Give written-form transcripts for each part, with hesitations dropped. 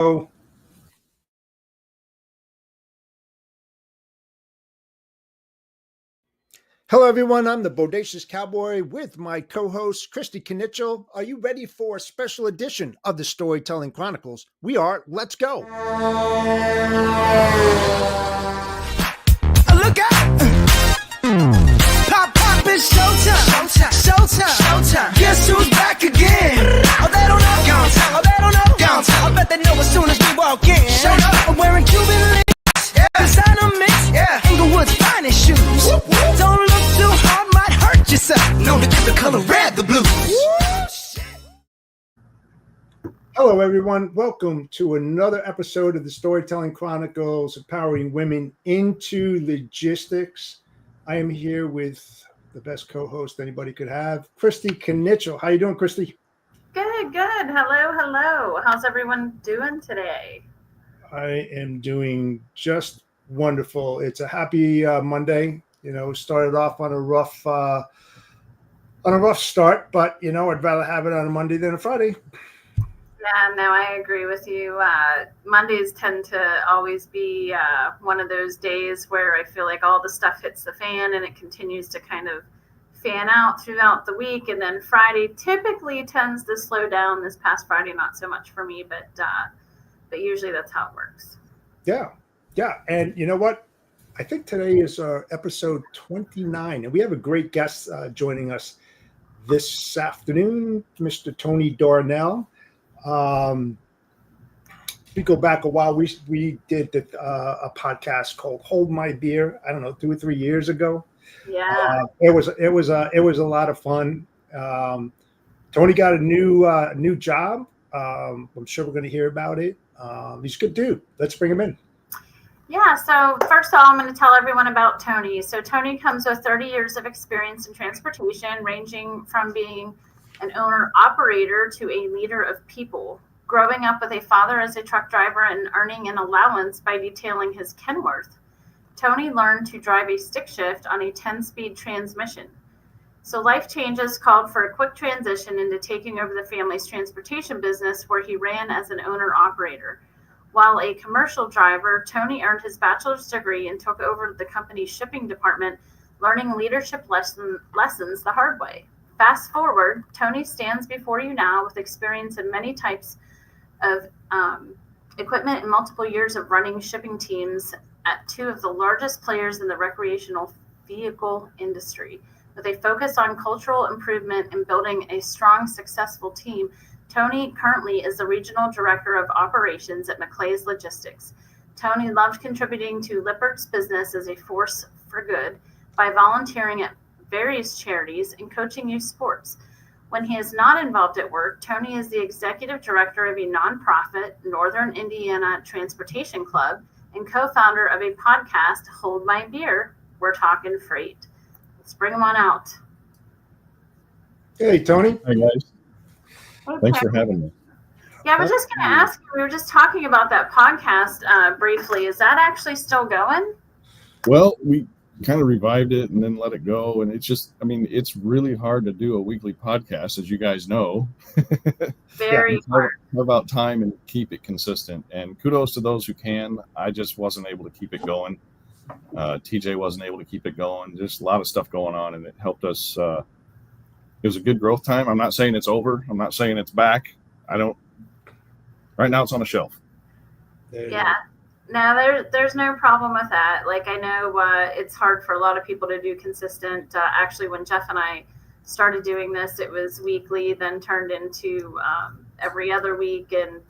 Hello, everyone. I'm the Bodacious Cowboy with my co-host, Kristy Knichel. Are you ready for a special edition of the Storytelling Chronicles? We are. Let's go. Look out! Pop, it's showtime. Showtime. Guess who's back again? Oh, they don't know. I bet they know as soon as we walk in. Showed up, I'm wearing Cuban links. Yeah. Designer mix. Yeah. Inglewood's finest shoes. Whoop, whoop. Don't look too hard, might hurt yourself. Known to keep the color red, the blues. Hello, everyone. Welcome to another episode of the Storytelling Chronicles, empowering women into logistics. I am here with the best co-host anybody could have, Kristy Knichel. How you doing, Kristy? Good. Hello. How's everyone doing today? I am doing just wonderful. It's a happy Monday. You know, started off on a rough start, but you know, I'd rather have it on a Monday than a Friday. Yeah, no, I agree with you. Mondays tend to always be one of those days where I feel like all the stuff hits the fan and it continues to kind of fan out throughout the week. And then Friday typically tends to slow down. This past Friday, not so much for me, but usually that's how it works. Yeah. And you know what? I think today is episode 29, and we have a great guest joining us this afternoon, Mr. Tony Darnell. We go back a while. We did a podcast called "Hold My Beer." I don't know, 2 or 3 years ago. Yeah, it was a lot of fun. Tony got a new job. I'm sure we're going to hear about it. He's a good dude. Let's bring him in. Yeah, so first of all, I'm going to tell everyone about Tony. So Tony comes with 30 years of experience in transportation, ranging from being an owner-operator to a leader of people. Growing up with a father as a truck driver and earning an allowance by detailing his Kenworth, Tony learned to drive a stick shift on a 10-speed transmission. So life changes called for a quick transition into taking over the family's transportation business, where he ran as an owner-operator. While a commercial driver, Tony earned his bachelor's degree and took over the company's shipping department, learning leadership lessons the hard way. Fast forward, Tony stands before you now with experience in many types of equipment and multiple years of running shipping teams at two of the largest players in the recreational vehicle industry. With a focus on cultural improvement and building a strong, successful team, Tony currently is the Regional Director of Operations at McClay's Logistics. Tony loved contributing to Lippert's business as a force for good by volunteering at various charities and coaching youth sports. When he is not involved at work, Tony is the Executive Director of a nonprofit, Northern Indiana Transportation Club, and co-founder of a podcast, Hold My Beer, We're Talking Freight. Let's bring him on out. Hey, Tony. Hi, guys. Hey, Thanks Tony. for having me. Yeah, I was just going to ask you, we were just talking about that podcast briefly. Is that actually still going? Well, we kind of revived it and then let it go. And it's just, it's really hard to do a weekly podcast, as you guys know. Very hard. How about time and keep it consistent? And kudos to those who can. I just wasn't able to keep it going. TJ wasn't able to keep it going. Just a lot of stuff going on, and it helped us. It was a good growth time. I'm not saying it's over. I'm not saying it's back. Right now it's on a shelf. Yeah. No, there's no problem with that. Like, I know it's hard for a lot of people to do consistent. Actually, when Jeff and I started doing this, it was weekly, then turned into every other week, and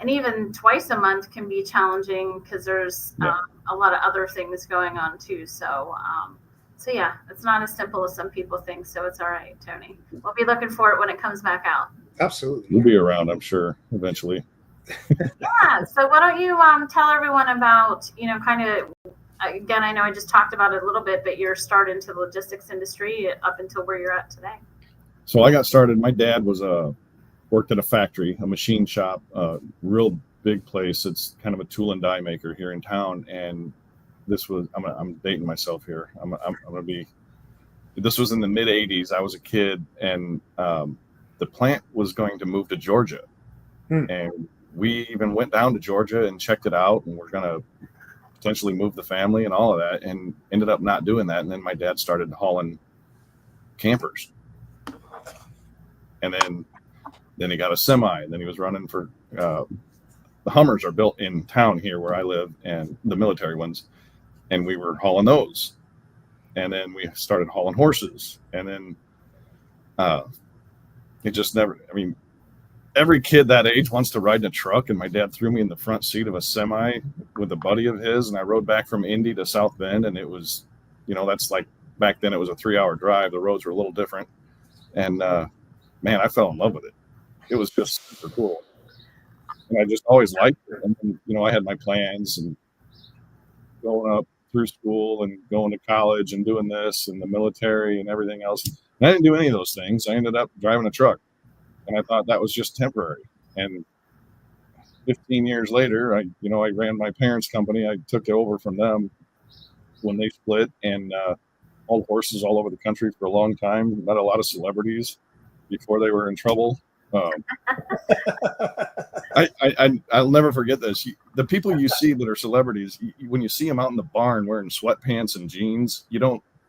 even twice a month can be challenging because there's a lot of other things going on too. So yeah, it's not as simple as some people think. So it's all right, Tony. We'll be looking for it when it comes back out. Absolutely. We'll be around, I'm sure, eventually. Yeah. So why don't you tell everyone about, kind of, again, I know I just talked about it a little bit, but your start into the logistics industry up until where you're at today. So I got started. My dad worked at a factory, a machine shop, a real big place. It's kind of a tool and die maker here in town. And I'm dating myself here. This was in the mid 80s. I was a kid, and the plant was going to move to Georgia. And we even went down to Georgia and checked it out, and we're going to potentially move the family and all of that, and ended up not doing that. And then my dad started hauling campers, and then he got a semi, and then he was running for the Hummers are built in town here where I live, and the military ones, and we were hauling those. And then we started hauling horses, and then it just never, I mean, every kid that age wants to ride in a truck, and my dad threw me in the front seat of a semi with a buddy of his, and I rode back from Indy to South Bend, and it was, that's like, back then it was a 3-hour drive. The roads were a little different, and man, I fell in love with it. It was just super cool, and I just always liked it. And then, I had my plans and going up through school and going to college and doing this and the military and everything else. And I didn't do any of those things. I ended up driving a truck, and I thought that was just temporary. And 15 years later, I ran my parents' company. I took it over from them when they split, and hauled horses all over the country for a long time. Met a lot of celebrities before they were in trouble. I'll never forget this. The people you see that are celebrities, when you see them out in the barn wearing sweatpants and jeans,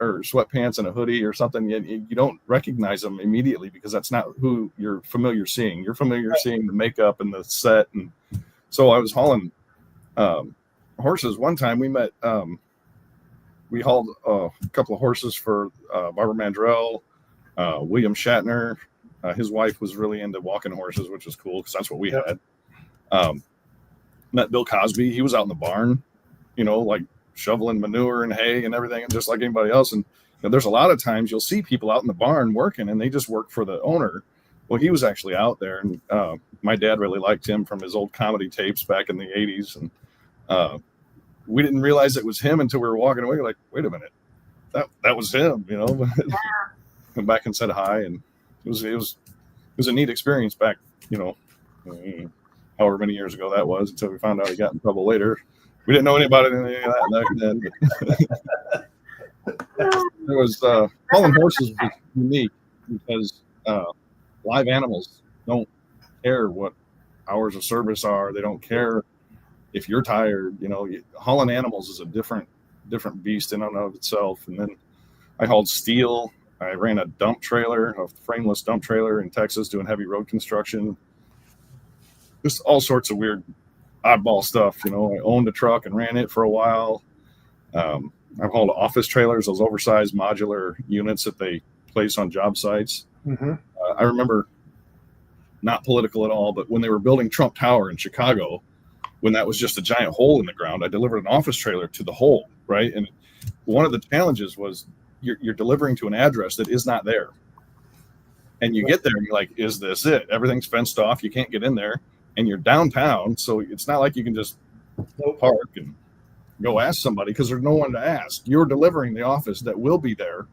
or sweatpants and a hoodie or something, you don't recognize them immediately, because that's not who you're familiar seeing. You're familiar seeing the makeup and the set. And so I was hauling horses. One time we met, we hauled a couple of horses for Barbara Mandrell, William Shatner. His wife was really into walking horses, which was cool because that's what we had. Met Bill Cosby. He was out in the barn, like shoveling manure and hay and everything, just like anybody else. And there's a lot of times you'll see people out in the barn working, and they just work for the owner. Well, he was actually out there, and my dad really liked him from his old comedy tapes back in the 80s. And we didn't realize it was him until we were walking away. Like, wait a minute, that was him, Come back and said hi, and it was a neat experience back, however many years ago that was, until we found out he got in trouble later. We didn't know anything about that back then. There was hauling horses was unique because live animals don't care what hours of service are. They don't care if you're tired. Hauling animals is a different beast in and of itself. And then I hauled steel. I ran a dump trailer, a frameless dump trailer in Texas, doing heavy road construction. Just all sorts of weird, oddball stuff. I owned a truck and ran it for a while. I've hauled office trailers, those oversized modular units that they place on job sites. Mm-hmm. I remember, not political at all, but when they were building Trump Tower in Chicago, when that was just a giant hole in the ground, I delivered an office trailer to the hole, right? And one of the challenges was you're delivering to an address that is not there. And you get there and you're like, is this it? Everything's fenced off. You can't get in there, and you're downtown. So it's not like you can just park and go ask somebody, because there's no one to ask. You're delivering the office that will be there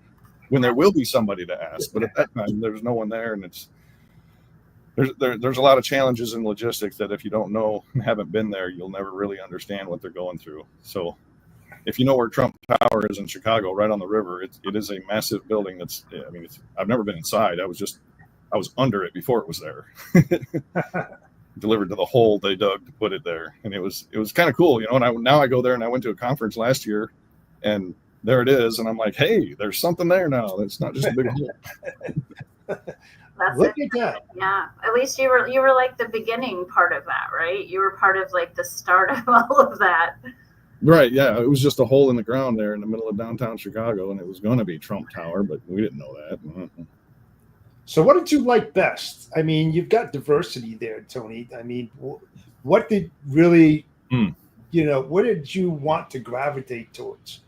when there will be somebody to ask. But at that time, there's no one there. And there's a lot of challenges in logistics that if you don't know and haven't been there, you'll never really understand what they're going through. So if you know where Trump Tower is in Chicago, right on the river, it is a massive building. I've never been inside. I was under it before it was there. Delivered to the hole they dug to put it there, and it was kind of cool, And now I go there, and I went to a conference last year, and there it is, and I'm like, hey, there's something there now. It's not just a big hole. Look at that. Yeah, at least you were like the beginning part of that, right? You were part of like the start of all of that. Right, yeah. It was just a hole in the ground there in the middle of downtown Chicago, and it was going to be Trump Tower, but we didn't know that. Mm-hmm. So what did you like best? I mean, you've got diversity there, Tony. I mean, what did really, what did you want to gravitate towards?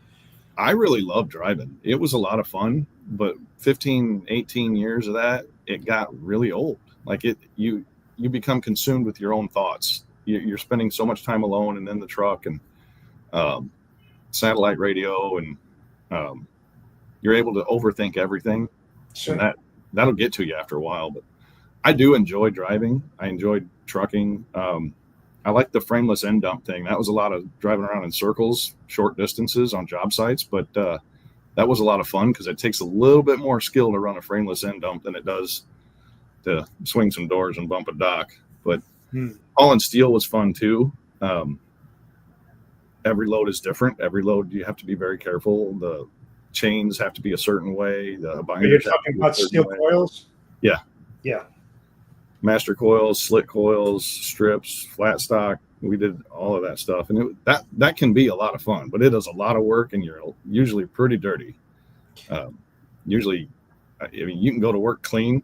I really loved driving. It was a lot of fun, but 15, 18 years of that, it got really old. Like you become consumed with your own thoughts. You're spending so much time alone and in the truck and satellite radio, and you're able to overthink everything. Sure. And that'll get to you after a while. But I do enjoy driving. I enjoyed trucking. I like the frameless end dump thing. That was a lot of driving around in circles, short distances on job sites. But that was a lot of fun because it takes a little bit more skill to run a frameless end dump than it does to swing some doors and bump a dock. But Hauling steel was fun too. Every load is different. Every load you have to be very careful. The chains have to be a certain way. The You're binders talking about steel coils? Yeah. Yeah. Master coils, slit coils, strips, flat stock. We did all of that stuff, and that can be a lot of fun, but it is a lot of work, and you're usually pretty dirty. Usually, I mean, you can go to work clean,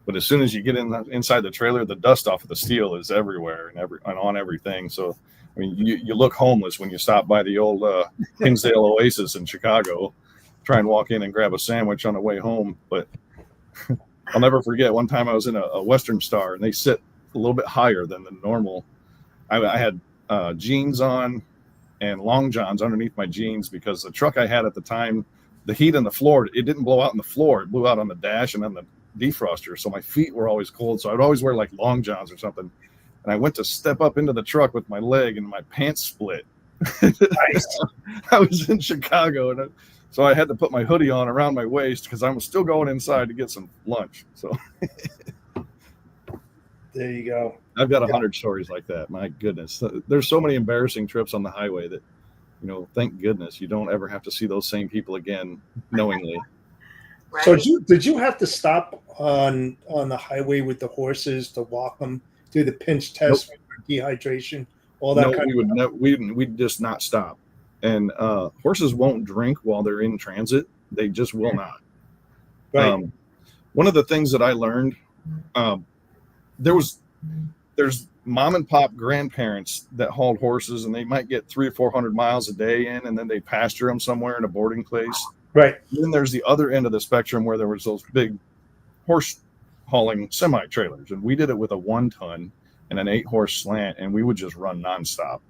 but as soon as you get inside the trailer, the dust off of the steel is everywhere and on everything. So, I mean, you look homeless when you stop by the old Hinsdale Oasis in Chicago, try and walk in and grab a sandwich on the way home. But I'll never forget one time I was in a Western Star, and they sit a little bit higher than the normal. I had jeans on and long johns underneath my jeans because the truck I had at the time, the heat on the floor, it didn't blow out on the floor. It blew out on the dash and on the defroster. So my feet were always cold. So I'd always wear like long johns or something. And I went to step up into the truck with my leg and my pants split. Nice. I was in Chicago, and so I had to put my hoodie on around my waist because I was still going inside to get some lunch. So there you go. I've got 100 stories like that. My goodness. There's so many embarrassing trips on the highway that, thank goodness you don't ever have to see those same people again knowingly. Right. So did you have to stop on the highway with the horses to walk them, do the pinch test for dehydration, all that kind of stuff? We'd just not stop. And horses won't drink while they're in transit. They just will not. Right. One of the things that I learned, there's mom and pop grandparents that hauled horses, and they might get 300 or 400 miles a day in, and then they pasture them somewhere in a boarding place. Right. And then there's the other end of the spectrum where there was those big horse hauling semi trailers, and we did it with a 1-ton and an 8-horse slant, and we would just run nonstop,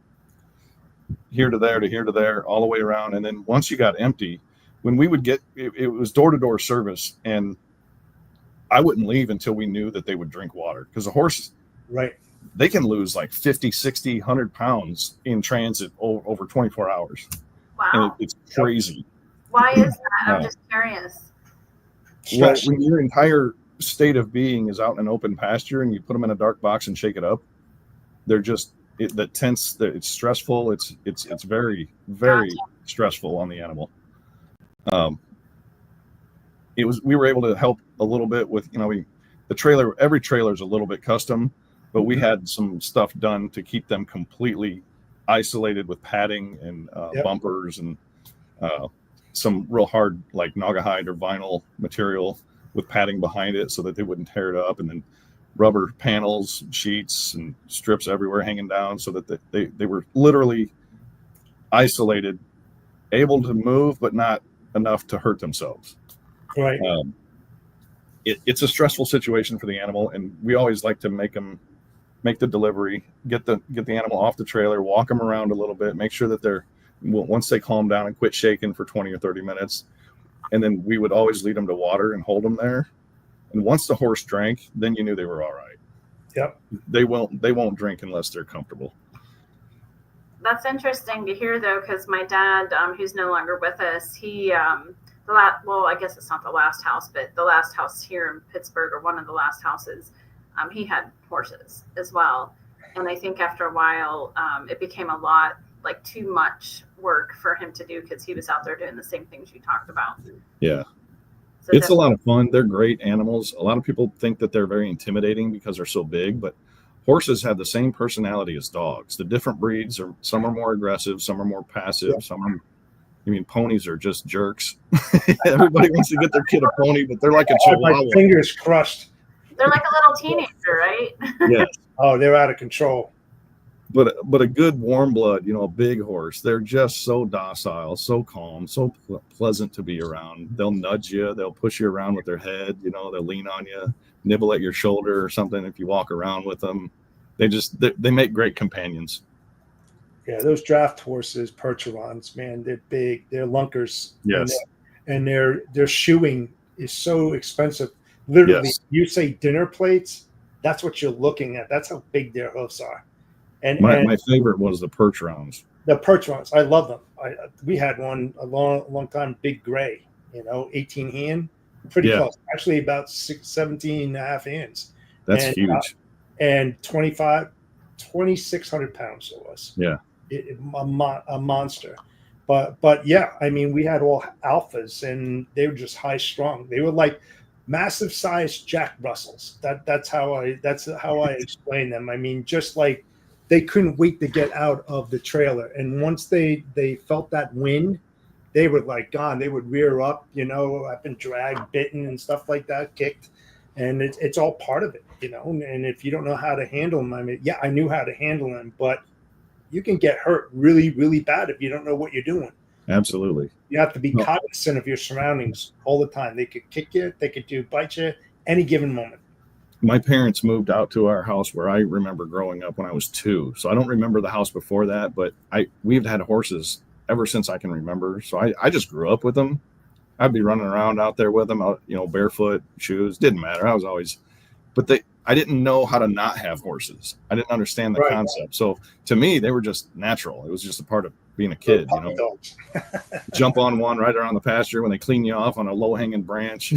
here to there, all the way around. And then once you got empty, when we would get it was door-to-door service, and I wouldn't leave until we knew that they would drink water, because the horse, right, they can lose like 50, 60, 100 pounds in transit over 24 hours. Wow. And it's crazy. Why is that? I'm just curious. Well, when your entire state of being is out in an open pasture and you put them in a dark box and shake it up, they're just it's stressful. It's very, very stressful on the animal. We were able to help a little bit with, every trailer is a little bit custom, but we had some stuff done to keep them completely isolated with padding and bumpers and some real hard, like Naugahyde or vinyl material with padding behind it so that they wouldn't tear it up, and then rubber panels, sheets, and strips everywhere hanging down so that they were literally isolated, able to move, but not enough to hurt themselves. Right. It's a stressful situation for the animal, and we always like to make the delivery, get the animal off the trailer, walk them around a little bit, make sure that once they calm down and quit shaking for 20 or 30 minutes, and then we would always lead them to water and hold them there. And once the horse drank, then you knew they were all right. Yep. They won't drink unless they're comfortable. That's interesting to hear, though, because my dad, who's no longer with us, he, I guess it's not the last house, but the last house here in Pittsburgh, or one of the last houses, he had horses as well. And I think after a while, it became a lot, like too much work for him to do, because he was out there doing the same things you talked about. Yeah. So it's a lot of fun. They're great animals. A lot of people think that they're very intimidating because they're so big, but horses have the same personality as dogs. The different breeds some are more aggressive, some are more passive, ponies are just jerks. Everybody wants to get their kid a pony, but they're like a chihuahua. My fingers crushed. They're like a little teenager, right? Yes. Oh, they're out of control. But a good warm blood, a big horse, they're just so docile, so calm, so pleasant to be around. They'll nudge you, they'll push you around with their head, they'll lean on you, nibble at your shoulder or something if you walk around with them. They make great companions. Yeah, those draft horses, Percherons, man, they're big, they're lunkers. Yes. And their shoeing is so expensive. Literally, yes. You say dinner plates, that's what you're looking at. That's how big their hoofs are. And my favorite was the Percherons. The Percherons, I love them. We had one a long time, big gray, 18 hand, pretty close. Actually, about 17 and a half hands. That's huge. and 2,600 pounds it was. Yeah. A monster. But yeah, I mean, we had all alphas, and they were just high strung. They were like massive sized Jack Russells. That's how I explain them. I mean, just like they couldn't wait to get out of the trailer, and once they felt that wind, they were like gone. They would rear up, I've been dragged, bitten, and stuff like that, kicked, and it's all part of it, And if you don't know how to handle them, I mean, yeah, I knew how to handle them, but you can get hurt really, really bad if you don't know what you're doing. Absolutely. You have to be cognizant of your surroundings all the time. They could kick you, they could bite you any given moment. My parents moved out to our house where I remember growing up when I was 2. So I don't remember the house before that, but we've had horses ever since I can remember. So I just grew up with them. I'd be running around out there with them, barefoot, shoes, didn't matter. I was always, but I didn't know how to not have horses. I didn't understand the concept. So to me, they were just natural. It was just a part of being a kid, Jump on one right around the pasture when they clean you off on a low-hanging branch.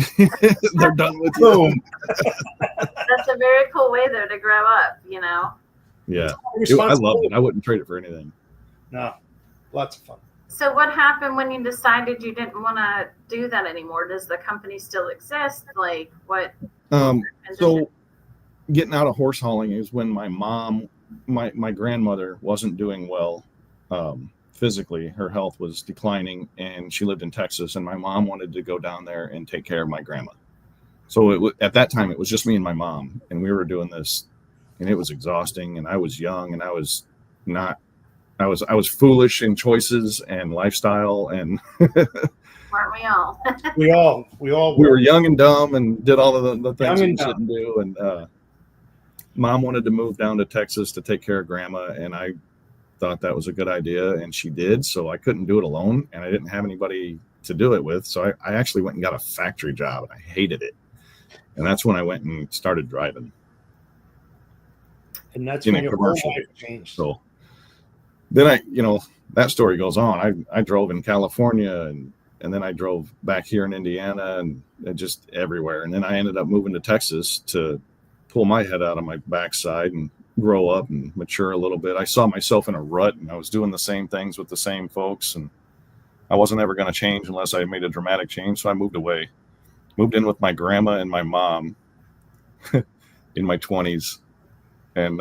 They're done with you. That's a very cool way, though, to grow up, Yeah. I loved it. I wouldn't trade it for anything. No. Lots of fun. So what happened when you decided you didn't want to do that anymore? Does the company still exist? Like what? So getting out of horse hauling is when my mom, my grandmother wasn't doing well physically. Her health was declining, and she lived in Texas, and my mom wanted to go down there and take care of my grandma. So at that time, it was just me and my mom, and we were doing this, and it was exhausting, and I was young, and I was foolish in choices and lifestyle, and Aren't we all? we all we were young and dumb and did all of the things we shouldn't do. And Mom wanted to move down to Texas to take care of grandma, and I thought that was a good idea, and she did. So I couldn't do it alone, and I didn't have anybody to do it with. So I actually went and got a factory job, and I hated it. And that's when I went and started driving. And that's when your whole life changed. So then that story goes on. I drove in California, and then I drove back here in Indiana, and just everywhere. And then I ended up moving to Texas to pull my head out of my backside and grow up and mature a little bit. I saw myself in a rut, and I was doing the same things with the same folks, and I wasn't ever going to change unless I made a dramatic change. So I moved away, moved in with my grandma and my mom in my 20s, and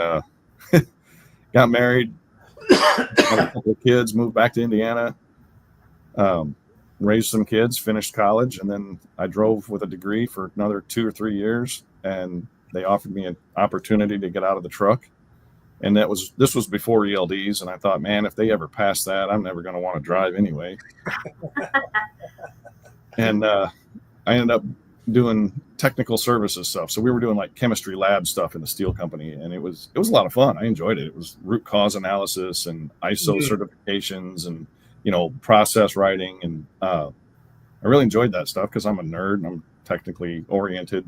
got married, had a couple of kids, moved back to Indiana, raised some kids, finished college, and then I drove with a degree for another 2 or 3 years, and they offered me an opportunity to get out of the truck. And this was before ELDs, and I thought, man, if they ever pass that, I'm never going to want to drive anyway. And I ended up doing technical services stuff. So we were doing like chemistry lab stuff in the steel company, and it was a lot of fun. I enjoyed it. It was root cause analysis and ISO certifications and process writing, and I really enjoyed that stuff because I'm a nerd and I'm technically oriented.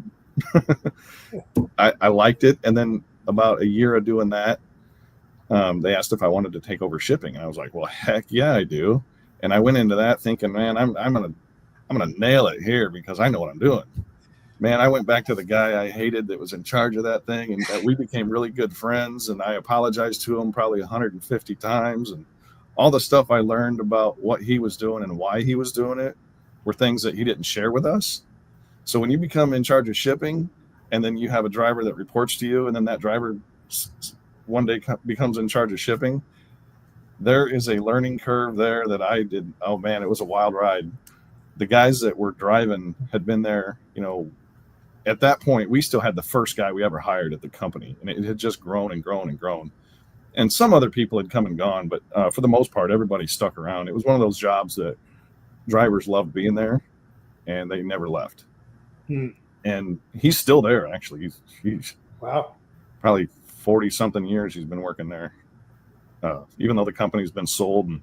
I liked it. And then about a year of doing that, they asked if I wanted to take over shipping, and I was like, well, heck yeah, I do. And I went into that thinking, man, I'm gonna nail it here because I know what I'm doing. Man, I went back to the guy I hated that was in charge of that thing, and we became really good friends, and I apologized to him probably 150 times, and all the stuff I learned about what he was doing and why he was doing it were things that he didn't share with us. So when you become in charge of shipping, and then you have a driver that reports to you, and then that driver one day becomes in charge of shipping, there is a learning curve there that I did. Oh man, it was a wild ride. The guys that were driving had been there, at that point, we still had the first guy we ever hired at the company, and it had just grown and grown and grown. And some other people had come and gone, but for the most part, everybody stuck around. It was one of those jobs that drivers loved being there, and they never left. And he's still there, actually. He's wow, probably 40-something years he's been working there, even though the company's been sold and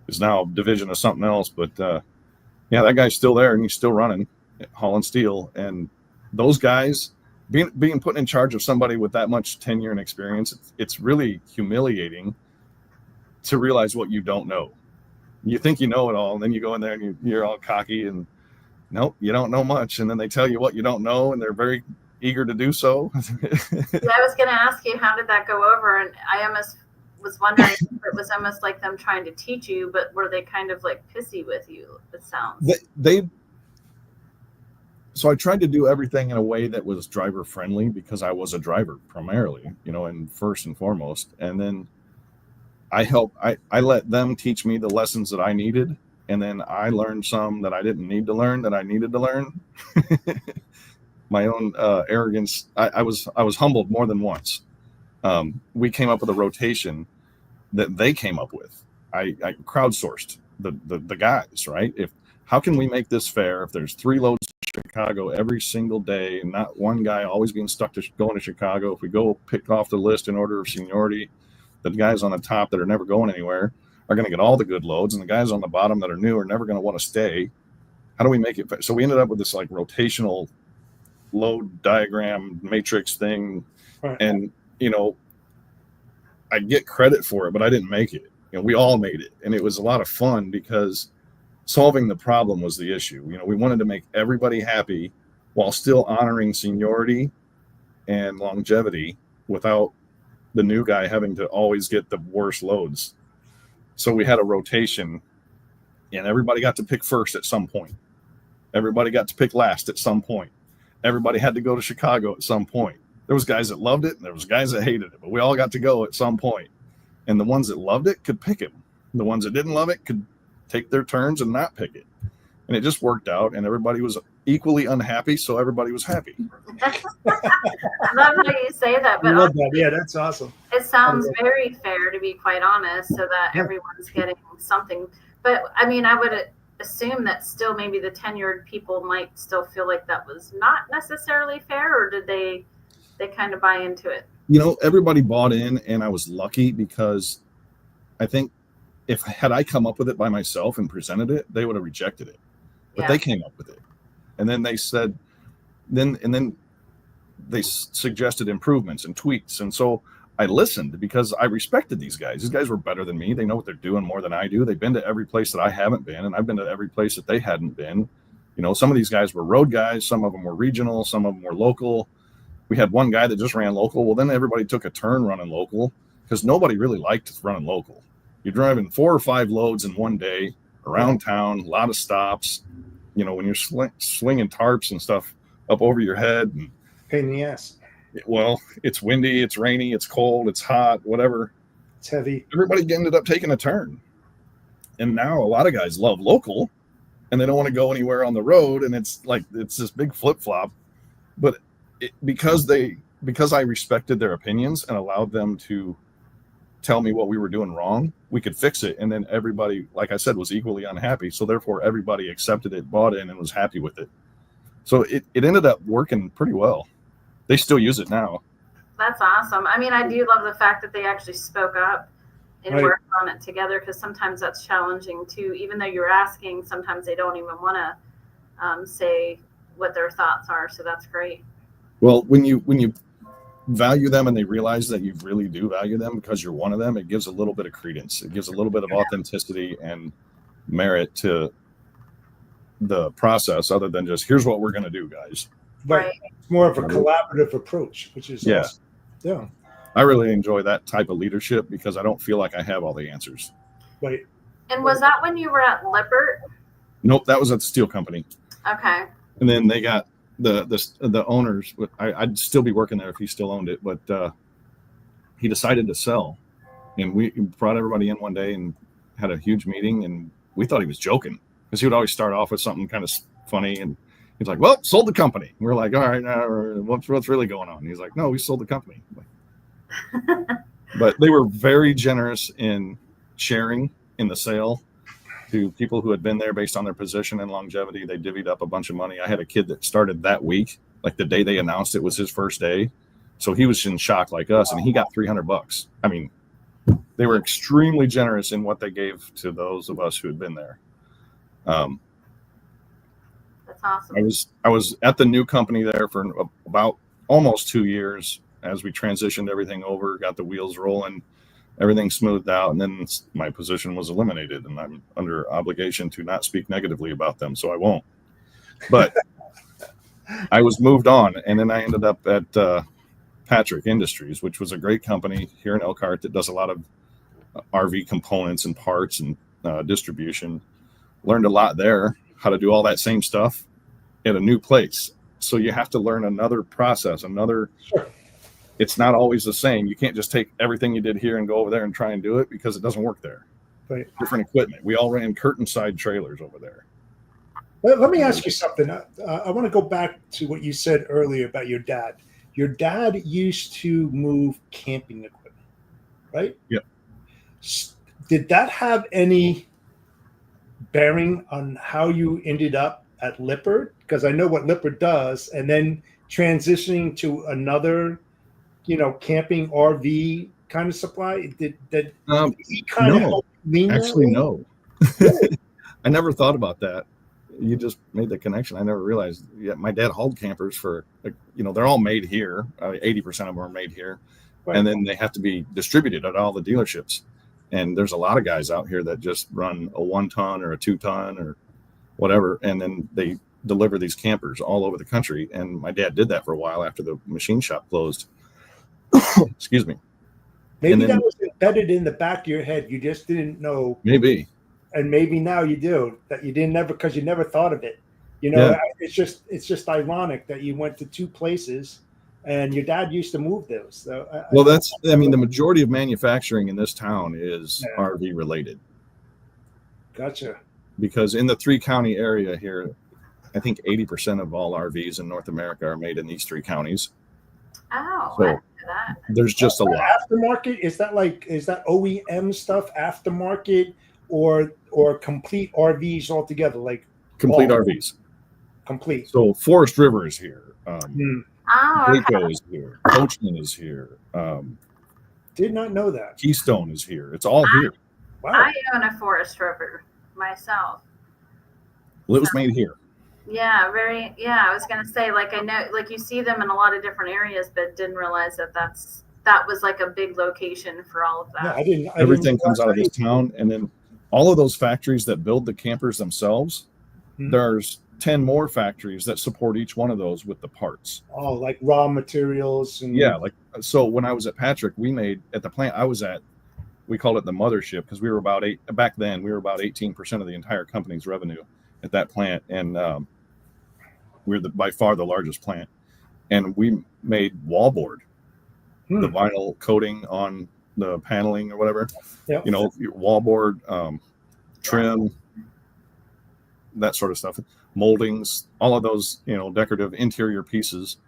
is now a division of something else. But yeah, that guy's still there, and he's still running, hauling steel. And those guys, being put in charge of somebody with that much tenure and experience, it's really humiliating to realize what you don't know. You think you know it all, and then you go in there and you're all cocky, and nope, you don't know much. And then they tell you what you don't know, and they're very eager to do so. Yeah, I was going to ask you, how did that go over? And I almost was wondering if it was almost like them trying to teach you, but were they kind of like pissy with you? It sounds. So I tried to do everything in a way that was driver friendly because I was a driver primarily, and first and foremost. And then I let them teach me the lessons that I needed. And then I learned some that I didn't need to learn that I needed to learn. My own arrogance. I was humbled more than once. We came up with a rotation that they came up with. I crowdsourced the guys, right? How can we make this fair if there's 3 loads to Chicago every single day and not one guy always being stuck to going to Chicago? If we go pick off the list in order of seniority, the guys on the top that are never going anywhere are going to get all the good loads, and the guys on the bottom that are new are never going to want to stay. How do we make it fair? So we ended up with this like rotational load diagram matrix thing. Right. And, I get credit for it, but I didn't make it. We all made it. And it was a lot of fun because solving the problem was the issue. We wanted to make everybody happy while still honoring seniority and longevity without the new guy having to always get the worst loads. So we had a rotation, and everybody got to pick first at some point. Everybody got to pick last at some point. Everybody had to go to Chicago at some point. There was guys that loved it, and there was guys that hated it, but we all got to go at some point. And the ones that loved it could pick it. The ones that didn't love it could take their turns and not pick it. And it just worked out, and everybody was equally unhappy, so everybody was happy. I love how you say that, but I love that. Yeah, that's awesome. It sounds very fair, to be quite honest, so that everyone's getting something. But I mean, I would assume that still maybe the tenured people might still feel like that was not necessarily fair, or did they kind of buy into it? Everybody bought in, and I was lucky because I think had I come up with it by myself and presented it, they would have rejected it. But they came up with it. And then they said, then they suggested improvements and tweaks. And so I listened because I respected these guys. These guys were better than me. They know what they're doing more than I do. They've been to every place that I haven't been, and I've been to every place that they hadn't been. Some of these guys were road guys. Some of them were regional. Some of them were local. We had one guy that just ran local. Well, then everybody took a turn running local because nobody really liked running local. You're driving 4 or 5 loads in one day around town, a lot of stops. When you're swinging tarps and stuff up over your head. And, pain in the ass. Well, it's windy, it's rainy, it's cold, it's hot, whatever. It's heavy. Everybody ended up taking a turn. And now a lot of guys love local, and they don't want to go anywhere on the road. And it's this big flip-flop. But because I respected their opinions and allowed them to tell me what we were doing wrong, we could fix it. And then everybody, like I said, was equally unhappy. So therefore everybody accepted it, bought in, and was happy with it. So it ended up working pretty well. They still use it now. That's awesome. I mean, I do love the fact that they actually spoke up and worked on it together, because sometimes that's challenging too. Even though you're asking, sometimes they don't even want to say what their thoughts are. So that's great. Well, when you value them and they realize that you really do value them because you're one of them, it gives a little bit of credence. It gives a little bit of authenticity and merit to the process, other than just, here's what we're going to do, guys. Right. It's more of a collaborative approach, which is awesome. Yeah. I really enjoy that type of leadership because I don't feel like I have all the answers. Right. And was that when you were at Lippert? Nope, that was at the steel company. Okay. And then they got the owners. I'd still be working there if he still owned it, but he decided to sell. And we brought everybody in one day and had a huge meeting, and we thought he was joking because he would always start off with something kind of funny, and he's like, "Well, sold the company." We're like, "All right, now what's really going on?" And he's like, "No, we sold the company." But they were very generous in sharing in the sale to people who had been there based on their position and longevity. They divvied up a bunch of money. I had a kid that started that week, like the day they announced it was his first day. So he was in shock like us, and he got $300. I mean, they were extremely generous in what they gave to those of us who had been there. That's awesome. I was at the new company there for about almost 2 years as we transitioned everything over, got the wheels rolling, everything smoothed out, and then my position was eliminated, and I'm under obligation to not speak negatively about them, so I won't. But I was moved on, and then I ended up at Patrick Industries, which was a great company here in Elkhart that does a lot of RV components and parts and distribution. Learned a lot there, how to do all that same stuff in a new place. So you have to learn another process, Sure. It's not always the same. You can't just take everything you did here and go over there and try and do it, because it doesn't work there. Right. Different equipment. We all ran curtain side trailers over there. Let me ask you something. I want to go back to what you said earlier about your dad. Your dad used to move camping equipment, right? Yep. Did that have any bearing on how you ended up at Lippert? Because I know what Lippert does, and then transitioning to another, camping RV kind of supply. Did he kind of No, help lean that actually, way? no. I never thought about that. You just made the connection. I never realized. Yeah, my dad hauled campers for, they're all made here. 80% of them are made here, Right. and then they have to be distributed at all the dealerships. And there's a lot of guys out here that just run a 1 ton or a 2 ton or whatever, and then they deliver these campers all over the country. And my dad did that for a while after the machine shop closed. Excuse me. Maybe that was embedded in the back of your head. You just didn't know. Maybe. And maybe now you do, that you didn't ever, because you never thought of it. Yeah. It's just ironic that you went to 2 places, and your dad used to move those. So the majority of manufacturing in this town is RV related. Gotcha. Because in the 3-county area here, I think 80% of all RVs in North America are made in these 3 counties. Oh, So I didn't know that. there's just a lot. Aftermarket, is that OEM stuff, aftermarket, or complete RVs altogether? Like Complete RVs. complete. So Forest River is here. Oh, okay. Waco is here. Coachman is here. Did not know that. Keystone is here. It's all here. Wow. I own a Forest River myself. Well, it was made here. Yeah, I was gonna say, I know, you see them in a lot of different areas, but didn't realize that was like a big location for all of that. Yeah, I didn't. Everything comes out of this town, and then all of those factories that build the campers themselves, there's 10 more factories that support each one of those with the parts. Oh, like raw materials and So when I was at Patrick, we made at the plant I was at, we called it the mothership, because we were about 18% of the entire company's revenue at that plant, and we're by far the largest plant. And we made wallboard, the vinyl coating on the paneling or whatever. Yep. Your wallboard, trim, that sort of stuff, moldings, all of those, decorative interior pieces.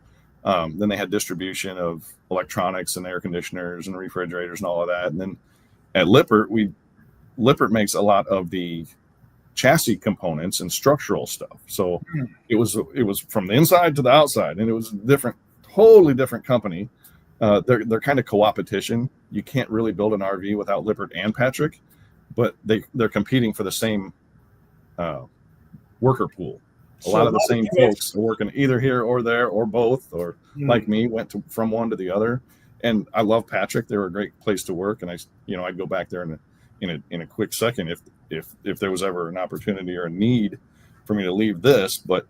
Then they had distribution of electronics and air conditioners and refrigerators and all of that. And then at Lippert makes a lot of the chassis components and structural stuff. So it was from the inside to the outside, and it was totally different company. They're kind of co-opetition. You can't really build an RV without Lippert and Patrick, but they're competing for the same worker pool. A lot of the same folks are working either here or there or both, or like me, went from one to the other. And I love Patrick. They're a great place to work, and I'd go back there in a quick second if there was ever an opportunity or a need for me to leave this. But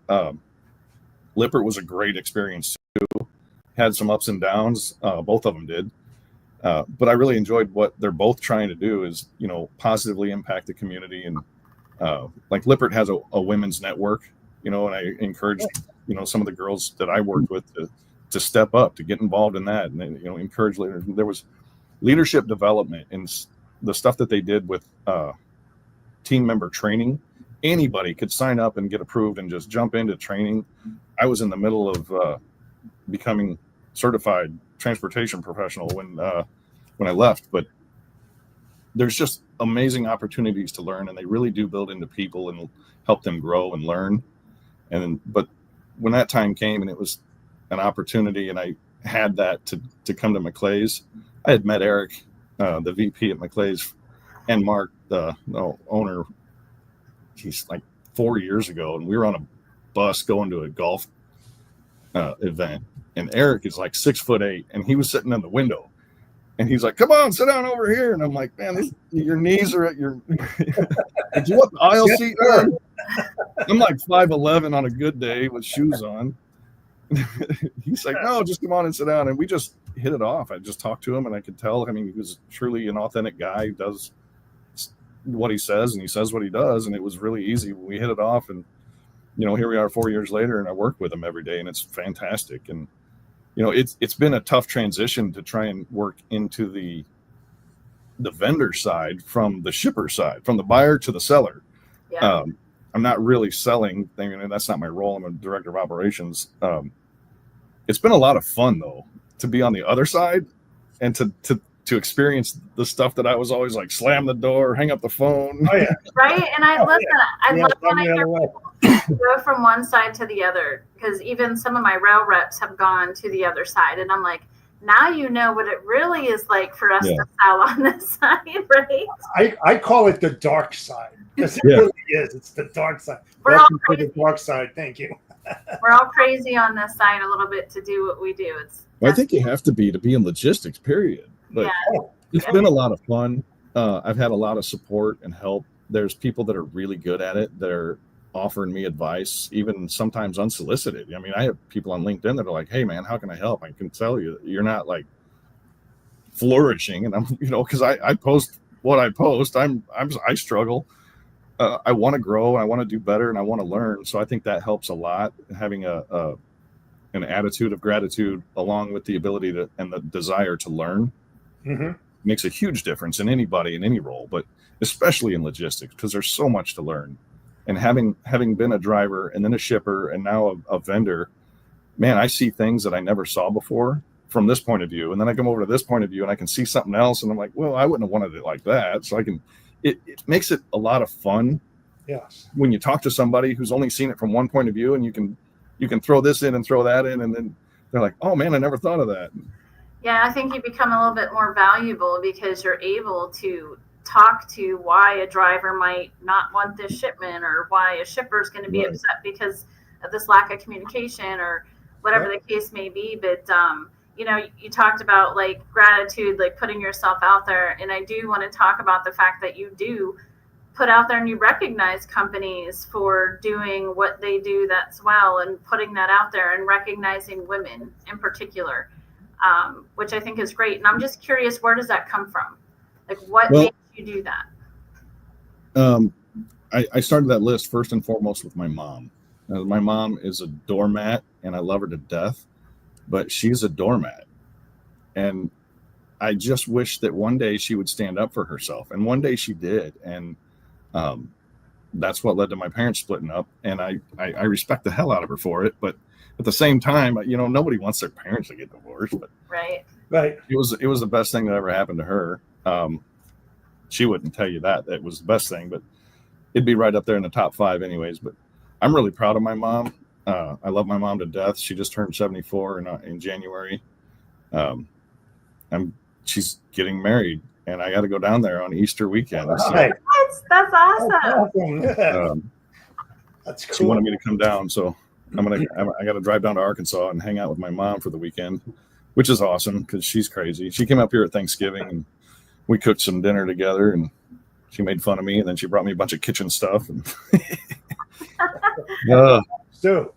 Lippert was a great experience too. Had some ups and downs. Both of them did. But I really enjoyed what they're both trying to do is, positively impact the community. And like Lippert has a women's network, and I encouraged, some of the girls that I worked with to step up, to get involved in that, and encourage leaders. There was leadership development and the stuff that they did with team member training. Anybody could sign up and get approved and just jump into training. I was in the middle of becoming certified transportation professional when I left, but there's just amazing opportunities to learn, and they really do build into people and help them grow and learn. But when that time came and it was an opportunity, and I had that to come to McClay's, I had met Eric, the VP at McClay's, and Mark, the owner. He's like 4 years ago, and we were on a bus going to a golf event, and Eric is like 6'8", and he was sitting in the window, and he's like, "Come on, sit down over here." And I'm like, "Man, your knees are at your." Do you want the aisle seat? I'm like 5'11" on a good day with shoes on, he's like, no, just come on and sit down. And we just hit it off. I just talked to him, and I could tell, I mean, he was truly an authentic guy. He does what he says, and he says what he does. And it was really easy. We hit it off, and, you know, here we are 4 years later, and I work with him every day, and it's fantastic. And, you know, it's been a tough transition to try and work into the vendor side from the shipper side, from the buyer to the seller. Yeah. I'm not really selling, and that's not my role. I'm a director of operations. It's been a lot of fun, though, to be on the other side and to experience the stuff that I was always like, slam the door, hang up the phone. Oh yeah, Right. And I love that. I yeah, love when I the hear other way. people go from one side to the other, because even some of my rail reps have gone to the other side, and I'm like, now you know what it really is like for us to sell on this side, right? I call it the dark side, because it Yeah. really is. It's the dark side. We're all Welcome to the crazy. dark side. Thank you. We're all crazy on this side a little bit to do what we do. I think you have to be in logistics, period. But Yeah. it's been a lot of fun. I've had a lot of support and help. There's people that are really good at it. They're offering me advice, even sometimes unsolicited. I mean, I have people on LinkedIn that are like, hey man, how can I help? I can tell you you're not like flourishing. And I'm, you know, cause I post what I post. I struggle. I want to grow, I want to do better, and I want to learn. So I think that helps a lot, having an attitude of gratitude along with the ability to, and the desire to learn. Mm-hmm. Makes a huge difference in anybody in any role, but especially in logistics, because there's so much to learn. And having been a driver and then a shipper and now a vendor, man, I see things that I never saw before from this point of view. And then I come over to this point of view and I can see something else. And I'm like, well, I wouldn't have wanted it like that. So it makes it a lot of fun. Yes. When you talk to somebody who's only seen it from one point of view, and you can throw this in and throw that in, and then they're like, oh man, I never thought of that. Yeah, I think you become a little bit more valuable because you're able to talk to why a driver might not want this shipment, or why a shipper is going to be Right. upset because of this lack of communication, or whatever the case may be. But you know, you talked about like gratitude, like putting yourself out there, and I do want to talk about the fact that you do put out there and you recognize companies for doing what they do that's well, and putting that out there and recognizing women in particular, which I think is great. And I'm just curious, where does that come from? Like, what makes you do that? I started that list first and foremost with my mom. My mom is a doormat, and I love her to death, but she's a doormat. And I just wish that one day she would stand up for herself. And one day she did. And that's what led to my parents splitting up. And I respect the hell out of her for it. But at the same time, you know, nobody wants their parents to get divorced. But Right. Right. it was the best thing that ever happened to her. She wouldn't tell you that it was the best thing, but it'd be right up there in the top 5 anyways. But I'm really proud of my mom. I love my mom to death. She just turned 74 in January. She's getting married, and I got to go down there on Easter weekend. So, Right. That's awesome. Awesome. Yeah. That's cool. she wanted me to come down, so I got to drive down to Arkansas and hang out with my mom for the weekend, which is awesome because she's crazy. She came up here at Thanksgiving, and we cooked some dinner together, and she made fun of me, and then she brought me a bunch of kitchen stuff. And So,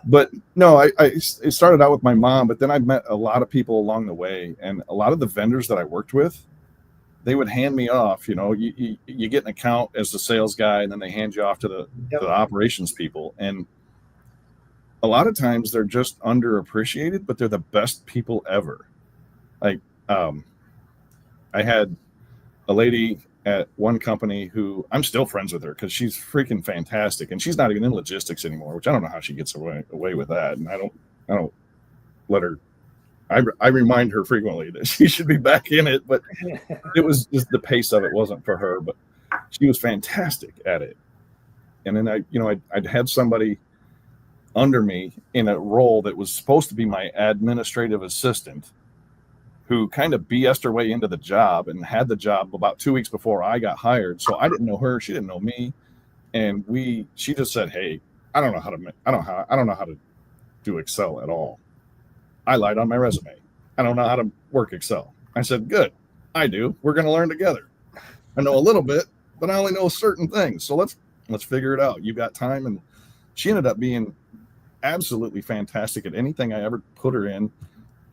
but no, it started out with my mom, but then I met a lot of people along the way, and a lot of the vendors that I worked with, they would hand me off. You know, you get an account as the sales guy, and then they hand you off to the operations people. And a lot of times they're just underappreciated, but they're the best people ever. Like, I had a lady at one company who I'm still friends with her because she's freaking fantastic, and she's not even in logistics anymore, which I don't know how she gets away with that. And I don't let her. I remind her frequently that she should be back in it, but it was just the pace of it wasn't for her. But she was fantastic at it. And then I'd had somebody under me in a role that was supposed to be my administrative assistant, who kind of BS'd her way into the job and had the job about 2 weeks before I got hired. So I didn't know her, she didn't know me, and she just said, "Hey, I don't know how to do Excel at all." I lied on my resume. I don't know how to work Excel. I said, "Good, I do. We're going to learn together. I know a little bit, but I only know certain things. So let's figure it out. You got time?" And she ended up being absolutely fantastic at anything I ever put her in.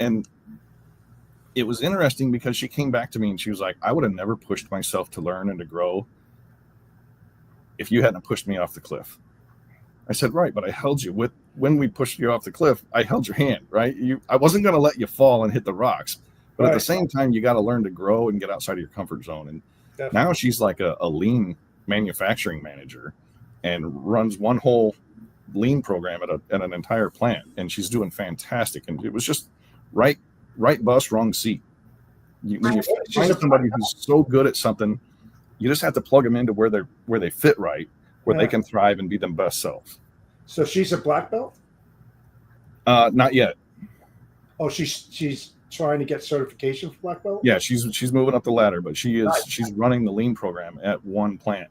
And it was interesting because she came back to me and she was like, I would have never pushed myself to learn and to grow if you hadn't pushed me off the cliff. I said, right, but I held you when we pushed you off the cliff. I held your hand, right? I wasn't going to let you fall and hit the rocks, but at the same time, you got to learn to grow and get outside of your comfort zone. And now she's like a lean manufacturing manager and runs one whole lean program at an entire plant, and she's doing fantastic. And it was just right bus, wrong seat. When you find somebody who's so good at something, you just have to plug them into where they fit right, where they can thrive and be them best selves. So she's a black belt? Not yet. Oh, she's trying to get certification for black belt? Yeah, she's moving up the ladder, but she's running the lean program at one plant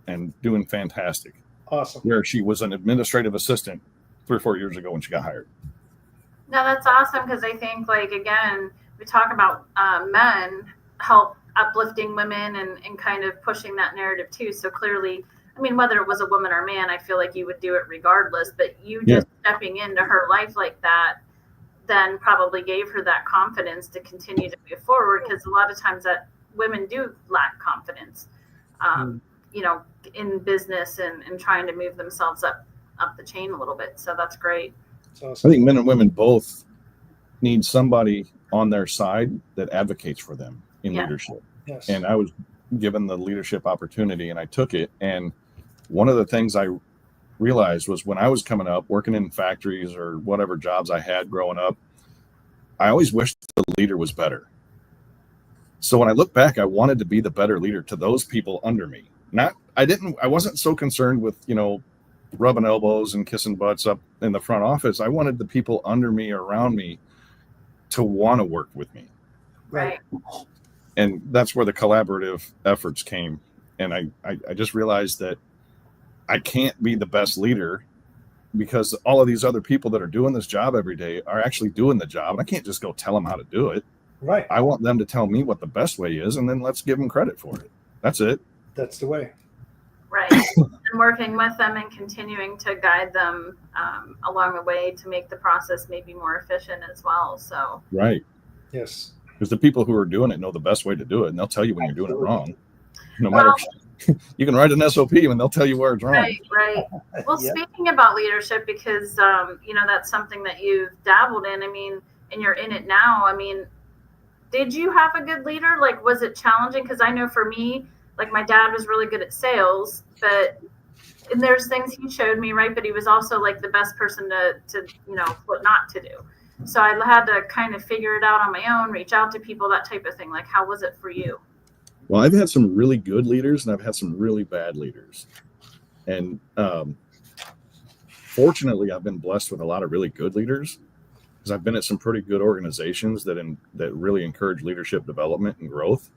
and doing fantastic. Awesome. Where she was an administrative assistant 3 or 4 years ago when she got hired. No, that's awesome, because I think, like, again, we talk about men help uplifting women and kind of pushing that narrative too. So clearly, I mean, whether it was a woman or man, I feel like you would do it regardless, but you just stepping into her life like that then probably gave her that confidence to continue to move forward, because a lot of times that women do lack confidence, you know, in business and trying to move themselves up the chain a little bit. So that's great. Awesome. I think men and women both need somebody on their side that advocates for them in leadership. Yes. And I was given the leadership opportunity and I took it. And one of the things I realized was when I was coming up, working in factories or whatever jobs I had growing up, I always wished the leader was better. So when I look back, I wanted to be the better leader to those people under me. I wasn't so concerned with, you know, rubbing elbows and kissing butts up in the front office. I wanted the people under me, around me, to want to work with me. Right. And that's where the collaborative efforts came. And I just realized that I can't be the best leader because all of these other people that are doing this job every day are actually doing the job. And I can't just go tell them how to do it. Right. I want them to tell me what the best way is, and then let's give them credit for it. That's it. That's the way. Right. And working with them and continuing to guide them along the way to make the process maybe more efficient as well. So. Right. Yes. Because the people who are doing it know the best way to do it, and they'll tell you when you're doing it wrong. No matter, you can write an SOP and they'll tell you where it's wrong. Right. Well, speaking about leadership, because you know, that's something that you've dabbled in. I mean, and you're in it now. I mean, did you have a good leader? Like, was it challenging? Because I know for me, like, my dad was really good at sales, and there's things he showed me, right? But he was also like the best person to you know, what not to do. So I had to kind of figure it out on my own, reach out to people, that type of thing. Like, how was it for you? Well, I've had some really good leaders and I've had some really bad leaders. And fortunately, I've been blessed with a lot of really good leaders because I've been at some pretty good organizations that really encourage leadership development and growth.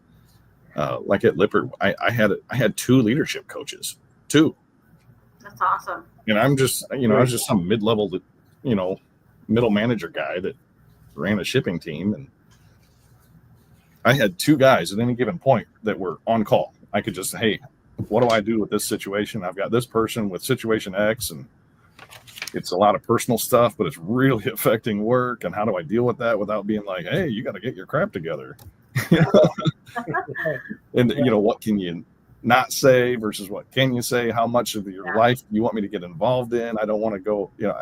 Like at Lippert, I had 2 leadership coaches, 2. That's awesome. And I'm just, you know, I was just some mid-level, you know, middle manager guy that ran a shipping team, and I had 2 guys at any given point that were on call. I could just say, hey, what do I do with this situation? I've got this person with situation X, and it's a lot of personal stuff, but it's really affecting work. And how do I deal with that without being like, hey, you got to get your crap together? And, you know, what can you not say versus what can you say? How much of your life do you want me to get involved in? I don't want to go, you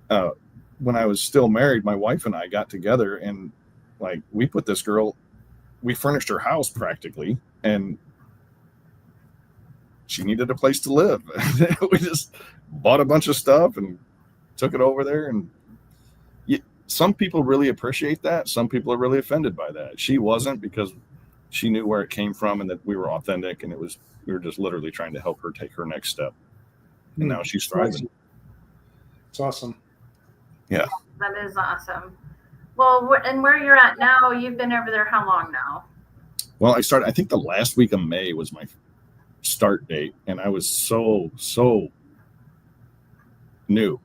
know, when I was still married, my wife and I got together and like we put this girl, we furnished her house practically, and she needed a place to live. We just bought a bunch of stuff and took it over there. And some people really appreciate that. Some people are really offended by that. She wasn't, because she knew where it came from and that we were authentic, and we were just literally trying to help her take her next step. And now she's thriving. It's awesome. Yeah. That is awesome. Well, and where you're at now, you've been over there how long now? Well, I think the last week of May was my start date, and I was so new.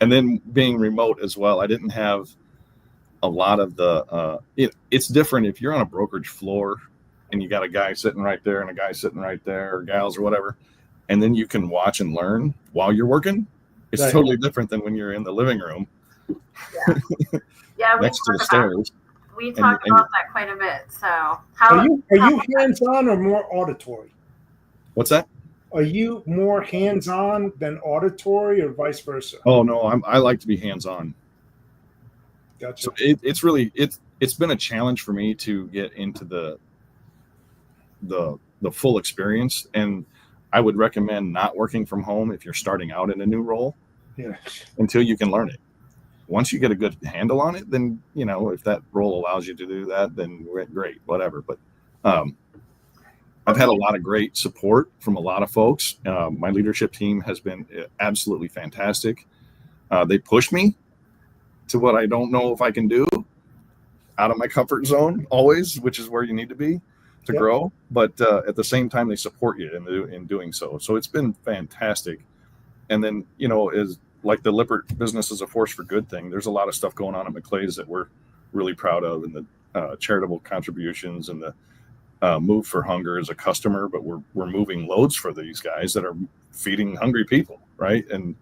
And then being remote as well, I didn't have a lot of the it's different if you're on a brokerage floor and you got a guy sitting right there and a guy sitting right there, or gals or whatever. and then you can watch and learn while you're working. It's Right. totally different than when you're in the living room Yeah, next to the stairs. we talk and- about that quite a bit. So Are you hands-on or more auditory? What's that? Are you more hands-on than auditory, or vice versa? Oh no, I like to be hands-on. Gotcha. So it's been a challenge for me to get into the full experience, and I would recommend not working from home if you're starting out in a new role Yeah. until you can learn it. Once you get a good handle on it, then if that role allows you to do that, then great, whatever. But I've had a lot of great support from a lot of folks. My leadership team has been absolutely fantastic. They push me to what I don't know if I can do, out of my comfort zone always, which is where you need to be to Yep. grow. But at the same time, they support you in doing so. So it's been fantastic. And then, is like the Lippert business is a force for good thing. There's a lot of stuff going on at McClay's that we're really proud of, and the charitable contributions and the Move for Hunger as a customer, but we're moving loads for these guys that are feeding hungry people, right? And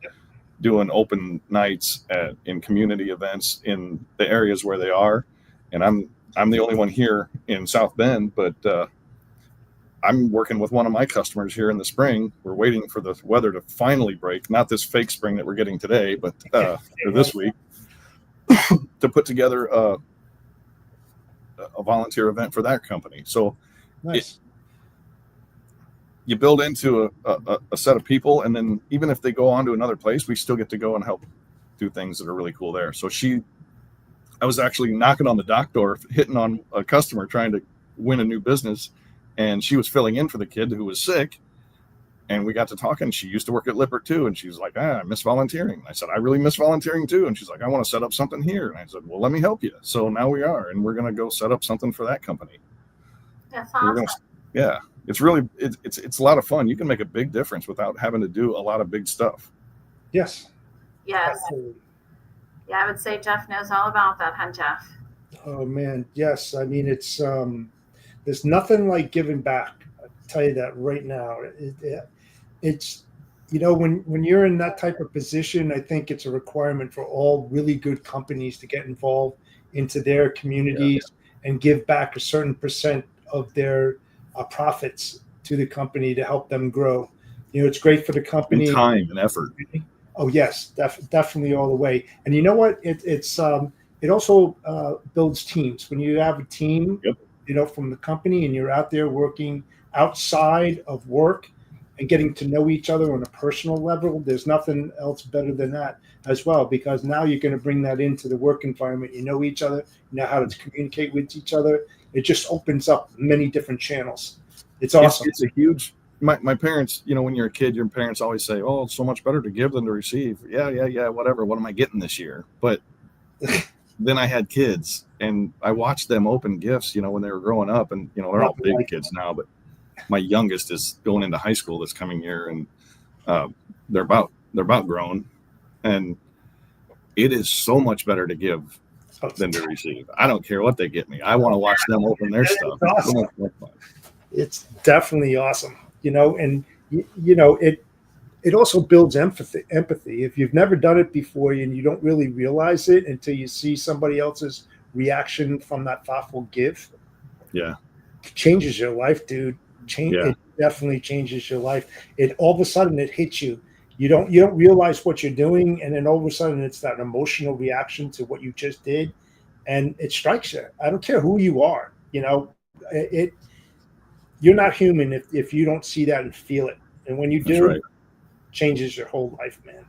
doing open nights in community events in the areas where they are. And I'm the only one here in South Bend, but I'm working with one of my customers here in the spring. We're waiting for the weather to finally break, not this fake spring that we're getting today, but or this week, to put together a volunteer event for that company. So Nice. you build into a set of people, and then even if they go on to another place, we still get to go and help do things that are really cool there. So I was actually knocking on the dock door, hitting on a customer trying to win a new business, and she was filling in for the kid who was sick. And we got to talking. She used to work at Lippert too, and she's like, I miss volunteering. I said, I really miss volunteering too. And she's like, I want to set up something here. And I said, well, let me help you. So now we are, and we're going to go set up something for that company. That's awesome. Yeah, it's really it's a lot of fun. You can make a big difference without having to do a lot of big stuff. Yes. Yes. Absolutely. Yeah, I would say Jeff knows all about that, huh, Jeff? Oh man, yes. I mean, it's there's nothing like giving back. I tell you that right now. It's when you're in that type of position, I think it's a requirement for all really good companies to get involved into their communities and give back a certain percent of their profits to the company to help them grow. It's great for the company. And time and effort. Oh yes, definitely all the way. And you know what? It also builds teams. When you have a team, from the company, and you're out there working outside of work and getting to know each other on a personal level, there's nothing else better than that as well, because now you're going to bring that into the work environment. You know each other, you know how to communicate with each other. It just opens up many different channels. It's awesome. It's a huge. My parents, when you're a kid, your parents always say, "Oh, it's so much better to give than to receive." Yeah, whatever. What am I getting this year? But then I had kids, and I watched them open gifts, when they were growing up, and they're all big kids now. But my youngest is going into high school this coming year, and they're about grown, and it is so much better to give than to receive. I don't care what they get me. I want to watch them open their stuff. Awesome. It's definitely awesome, and it also builds empathy. If you've never done it before and you don't really realize it until you see somebody else's reaction from that thoughtful gift, it changes your life, dude. It definitely changes your life. It all of a sudden it hits you. You don't realize what you're doing, and then all of a sudden it's that emotional reaction to what you just did, and it strikes you. I don't care who you are, you're not human if you don't see that and feel it. And when you do, it changes your whole life, man.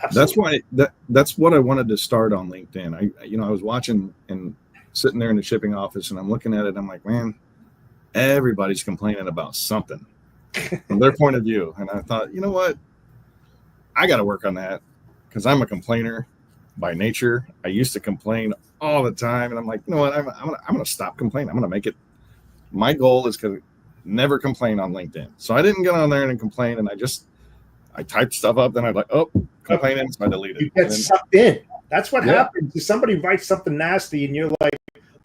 Absolutely. That's what I wanted to start on LinkedIn. I was watching and sitting there in the shipping office, and I'm looking at it. I'm like, man, everybody's complaining about something from their point of view. And I thought, you know what? I got to work on that, because I'm a complainer by nature. I used to complain all the time, and I'm like, you know what? I'm gonna stop complaining. I'm gonna make it. My goal is to never complain on LinkedIn. So I didn't get on there and complain, and I typed stuff up. Then I'd like, complaining, so I deleted it. You get sucked in. That's what happens. If somebody writes something nasty, and you're like,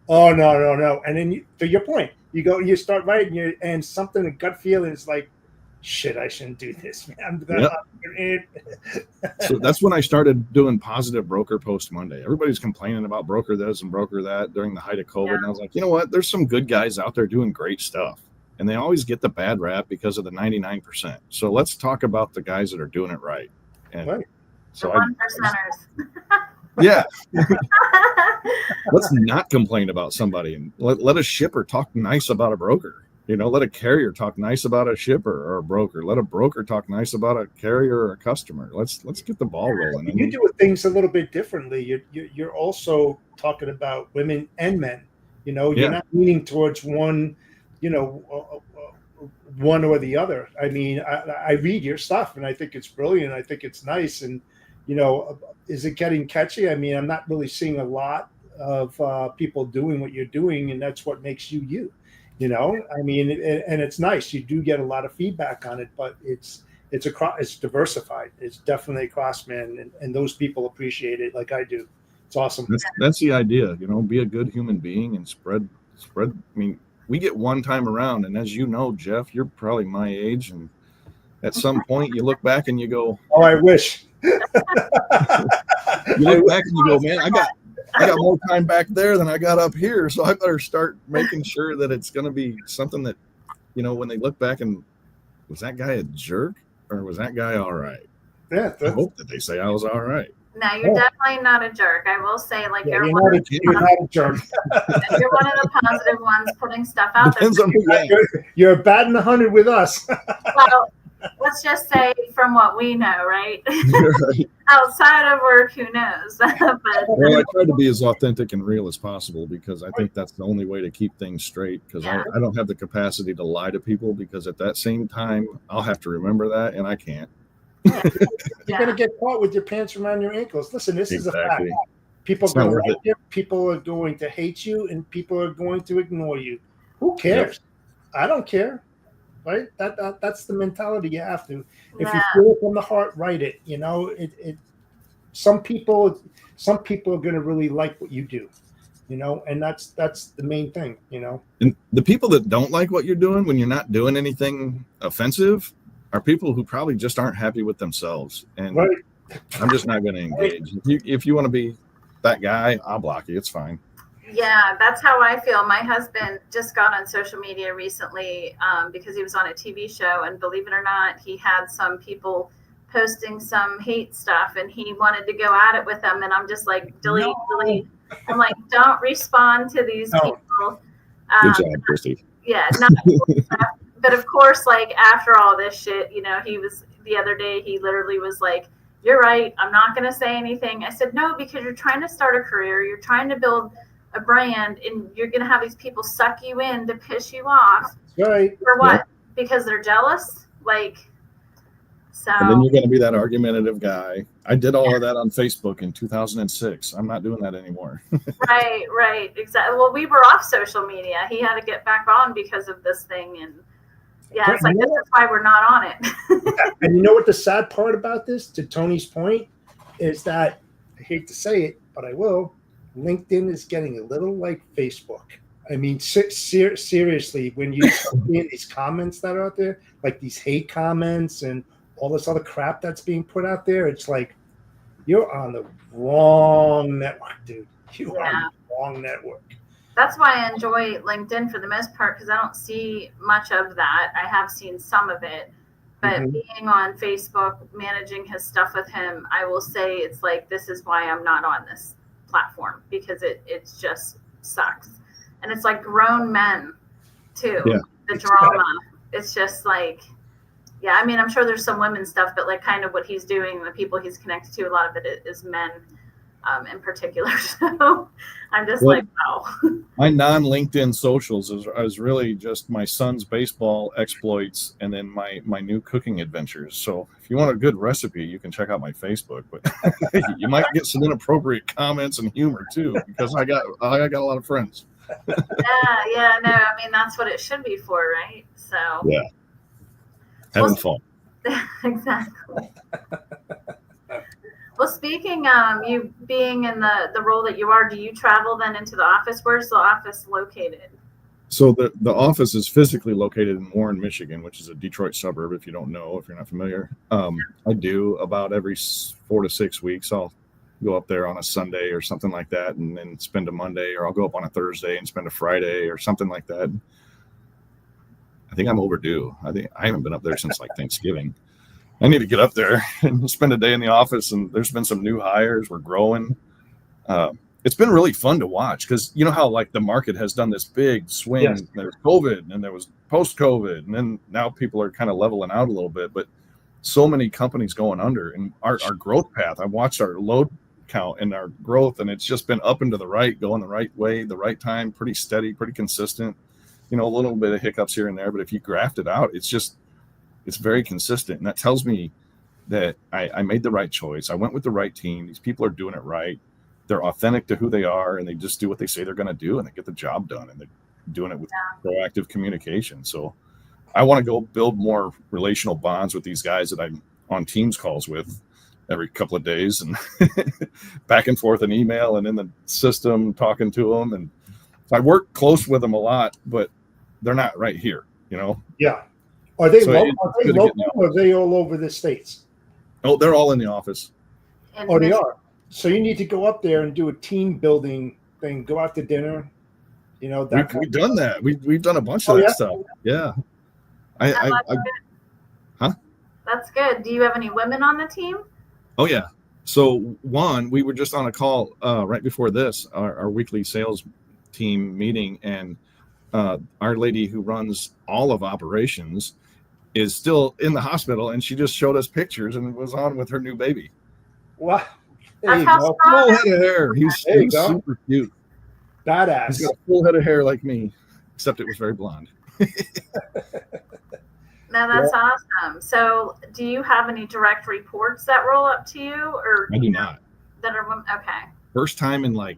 oh no, and then to your point, you start writing, and something, a gut feeling is like, shit, I shouldn't do this, man. So that's when I started doing positive broker post Monday. Everybody's complaining about broker this and broker that during the height of COVID. And I was like, you know what? There's some good guys out there doing great stuff. And they always get the bad rap because of the 99%. So let's talk about the guys that are doing it right. And The so one percenters. yeah. Let's not complain about somebody and let a shipper talk nice about a broker. You know, let a carrier talk nice about a shipper or a broker. Let a broker talk nice about a carrier or a customer. Let's get the ball rolling. You do things a little bit differently. You're also talking about women and men. You know, you're not leaning towards one, you know, one or the other. I mean, I read your stuff and I think it's brilliant. I think it's nice. And, you know, is it getting catchy? I mean, I'm not really seeing a lot of people doing what you're doing, and that's what makes you you. You know, I mean, and it's nice. You do get a lot of feedback on it, but it's diversified. It's definitely cross, man, and those people appreciate it like I do. It's awesome. That's the idea, you know, be a good human being and spread. I mean, we get one time around, and as you know, Jeff, you're probably my age, and at some point you look back and you go, "Oh, I wish." You look back and you go, "Man, I got more time back there than I got up here, so I better start making sure that it's going to be something that, you know, when they look back and was that guy a jerk or was that guy all right?" Yeah, I hope that they say I was all right. No, you're definitely not a jerk. I will say, like, you're not a jerk. You're one of the positive ones putting stuff out there. You're batting 100 with us. Well, let's just say from what we know, right? Right. Outside of work, who knows? But well, I try to be as authentic and real as possible because I think that's the only way to keep things straight, because I don't have the capacity to lie to people, because at that same time I'll have to remember that, and I can't. You're going to get caught with your pants around your ankles. Listen, this is a fact. People are going to like you, people are going to hate you, and people are going to ignore you. Who cares? I don't care. Right? That's the mentality you have to. If you feel it from the heart, write it. You know, some people are going to really like what you do. You know, and that's the main thing. You know, and the people that don't like what you're doing when you're not doing anything offensive are people who probably just aren't happy with themselves. And I'm just not going to engage. If you want to be that guy, I'll block you. It's fine. Yeah, that's how I feel. My husband just got on social media recently because he was on a TV show, and believe it or not, he had some people posting some hate stuff, and he wanted to go at it with them. And I'm just like, delete. I'm like, don't respond to these people. Good job, Kristy. Yeah, not but of course, like, after all this shit, you know, the other day, he literally was like, "You're right. I'm not going to say anything." I said, "No, because you're trying to start a career. You're trying to build a brand, and you're going to have these people suck you in to piss you off." Right. For what? Yep. Because they're jealous? Like, so. And then you're going to be that argumentative guy. I did all of that on Facebook in 2006. I'm not doing that anymore. Right. Exactly. Well, we were off social media. He had to get back on because of this thing, and it's like, this is why we're not on it. And you know what the sad part about this, to Tony's point, is that, I hate to say it, but I will, LinkedIn is getting a little like Facebook. I mean, seriously, when you see these comments that are out there, like these hate comments and all this other crap that's being put out there, it's like, you're on the wrong network, dude. You are on the wrong network. That's why I enjoy LinkedIn for the most part, because I don't see much of that. I have seen some of it, but being on Facebook, managing his stuff with him, I will say it's like, this is why I'm not on this platform, because it's just sucks. And it's like grown men too. Yeah. The drama. It's just like, I mean, I'm sure there's some women stuff, but like kind of what he's doing, the people he's connected to, a lot of it is men in particular. So I'm just like, wow. My non-LinkedIn socials is really just my son's baseball exploits and then my new cooking adventures. So if you want a good recipe, you can check out my Facebook, but you might get some inappropriate comments and humor too, because I got a lot of friends. No, I mean, that's what it should be for, right? So having fun. Exactly. Well, speaking you being in the role that you are, do you travel then into the office? Where's the office located? So the office is physically located in Warren, Michigan, which is a Detroit suburb. If you don't know, if you're not familiar, I do about every 4 to 6 weeks. I'll go up there on a Sunday or something like that, and then spend a Monday, or I'll go up on a Thursday and spend a Friday or something like that. I think I'm overdue. I think I haven't been up there since like Thanksgiving. I need to get up there and spend a day in the office. And there's been some new hires. We're growing. It's been really fun to watch, because you know how like the market has done this big swing. Yes. There's COVID, and there was post-COVID, and then now people are kind of leveling out a little bit. But so many companies going under, and our growth path. I watched our load count and our growth, and it's just been up and to the right, going the right way, the right time, pretty steady, pretty consistent. You know, a little bit of hiccups here and there, but if you graft it out, it's very consistent, and that tells me that I made the right choice. I went with the right team. These people are doing it right. They're authentic to who they are, and they just do what they say they're going to do, and they get the job done, and they're doing it with proactive communication. So I want to go build more relational bonds with these guys that I'm on Teams calls with every couple of days, and back and forth an email and in the system talking to them. And I work close with them a lot, but they're not right here, you know? Yeah. Are they So local or are they all over the States? Oh, they're all in the office. Oh, they are. So you need to go up there and do a team building thing, go out to dinner, you know. We've done that. We've done a bunch of that stuff. Yeah. That's good. Do you have any women on the team? Oh, yeah. So we were just on a call right before this, our weekly sales team meeting, and our lady who runs all of operations is still in the hospital, and she just showed us pictures and was on with her new baby. Wow. That's how Full strong. head of hair. He's super cute. Badass. He's got a full head of hair like me, except it was very blonde. No, that's awesome. So, do you have any direct reports that roll up to you, or I do not. that are women? Okay. First time in like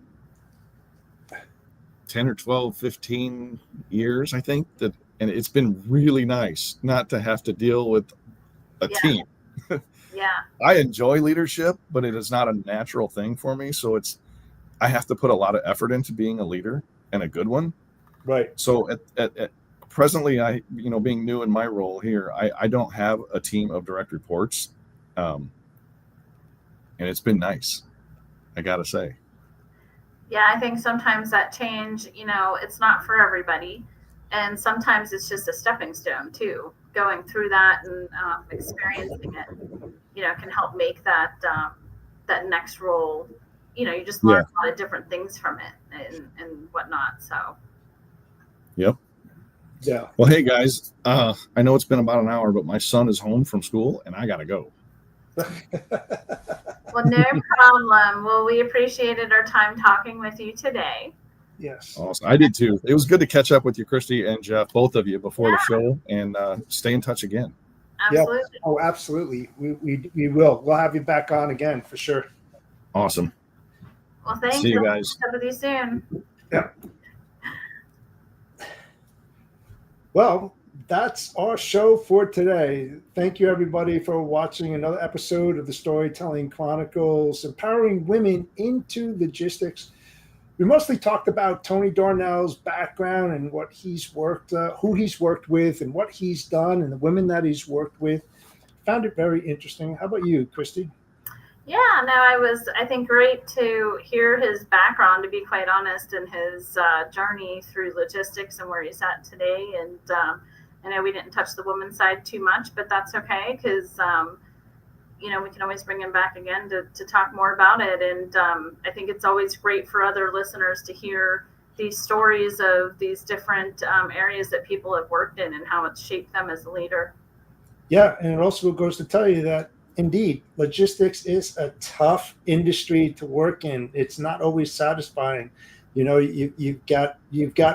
10 or 12, 15 years, I think, and it's been really nice not to have to deal with a team. Yeah. I enjoy leadership, but it is not a natural thing for me. So I have to put a lot of effort into being a leader, and a good one. Right. So at presently, being new in my role here, I don't have a team of direct reports. And it's been nice, I got to say. Yeah, I think sometimes that change, it's not for everybody. And sometimes it's just a stepping stone too. Going through that and experiencing it, can help make that next role. You just learn a lot of different things from it and whatnot. So. Yep. Yeah. Well, hey guys, I know it's been about an hour, but my son is home from school and I got to go. Well, no problem. Well, we appreciated our time talking with you today. Yes. Awesome. I did too. It was good to catch up with you, Kristy and Jeff, both of you, before the show, and stay in touch again. Absolutely. Yeah. Oh, absolutely. We will. We'll have you back on again for sure. Awesome. Well, thanks. See you guys. Talk with you soon. Yeah. Well, that's our show for today. Thank you, everybody, for watching another episode of the Storytelling Chronicles, empowering women into logistics. We mostly talked about Tony Darnell's background and what he's worked, who he's worked with, and what he's done, and the women that he's worked with. Found it very interesting. How about you, Kristy? Yeah, no, I think great to hear his background, to be quite honest, and his journey through logistics and where he's at today. And I know we didn't touch the women's side too much, but that's okay, because we can always bring him back again to talk more about it. And I think it's always great for other listeners to hear these stories of these different areas that people have worked in and how it's shaped them as a leader. Yeah, and it also goes to tell you that, indeed, logistics is a tough industry to work in. It's not always satisfying. You've got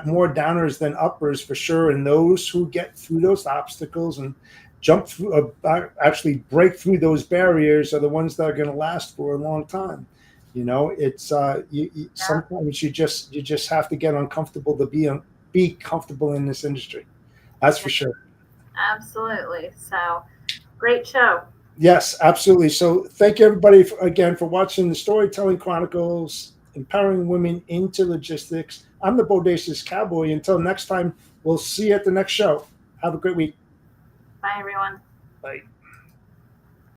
more downers than uppers for sure, and those who get through those obstacles and jump through, actually break through those barriers, are the ones that are going to last for a long time. It's sometimes you just have to get uncomfortable to be comfortable in this industry. That's for sure. Absolutely. So, great show. Yes, absolutely. So thank you, everybody, again, for watching the Storytelling Chronicles. empowering women into logistics. I'm the Bodacious Cowboy. Until next time, we'll see you at the next show. Have a great week. Bye, everyone. Bye.